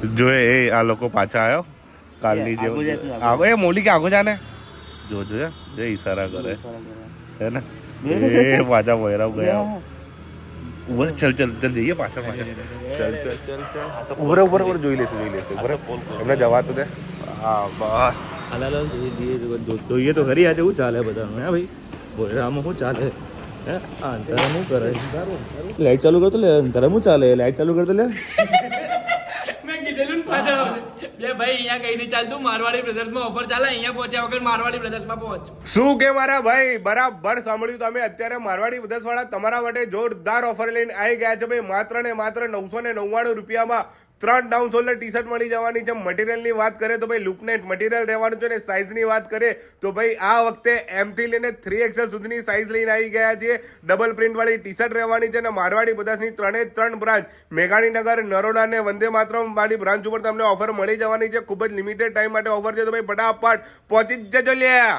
જો આ લોકો પાછા આવ્યો કાલની જેમ આગો એ મોલી કે આગો જાને જો જો જે ઈશારા કરે હે ને એ પાછા વૈરાવ ગયા ઉભર ચલ ચલ ચલ જઈએ પાછળ પાછળ ચલ ચલ ચલ ચલ ઉભર ઉભર ઉભર જોઈ લેશે ઉભર એમને જવા તો દે હા બસ જોઈએ તો ખરી આજે શું ચાલે બધાનું હે ભાઈ બોરામાં શું ચાલે હે અંતરમ શું કરે લાઈટ ચાલુ કરતો લે અંતરમ શું ચાલે લાઈટ ચાલુ કરતો લે મેં કીધેલું ને પાછા બે ભાઈ અહીંયા કઈ નહીં ચાલતું મારવાડી બ્રધર્સમાં ઓફર ચાલે અહીંયા પહોંચ્યા વગર મારવાડી બ્રધર્સમાં પહોંચ શું કે મારા ભાઈ બરાબર સાંભળ્યું તમે અત્યારે મારવાડી બ્રધર્સ વાળા તમારા માટે જોરદાર ઓફર લઈને આવી ગયા છે ભાઈ માત્ર ને માત્ર 999 રૂપિયામાં 3 ડાઉન શોલ્ડર ટી શર્ટ મળી જવાની છે મટીરિયલની વાત કરીએ તો ભાઈ લુકનેટ મટીરિયલ રહેવાનું છે ને સાઇઝની વાત કરીએ તો ભાઈ આ વખતે M થી લઈને 3XL સુધીની સાઇઝ લઈને આવી ગયા છે ડબલ પ્રિન્ટ વાળી ટી શર્ટ રહેવાની છે ને મારવાડી બ્રધર્સની 3 બ્રાન્ચ મેઘાણીનગર નરોડા ને વંદે માતરમ વાળી બ્રાન્ચ ઉપર તમને ઓફર મળી જવાની છે ખૂબ જ લિમિટેડ ટાઈમ માટે ઓફર છે તો ભાઈ ફટાફટ પહોંચી જજો લ્યા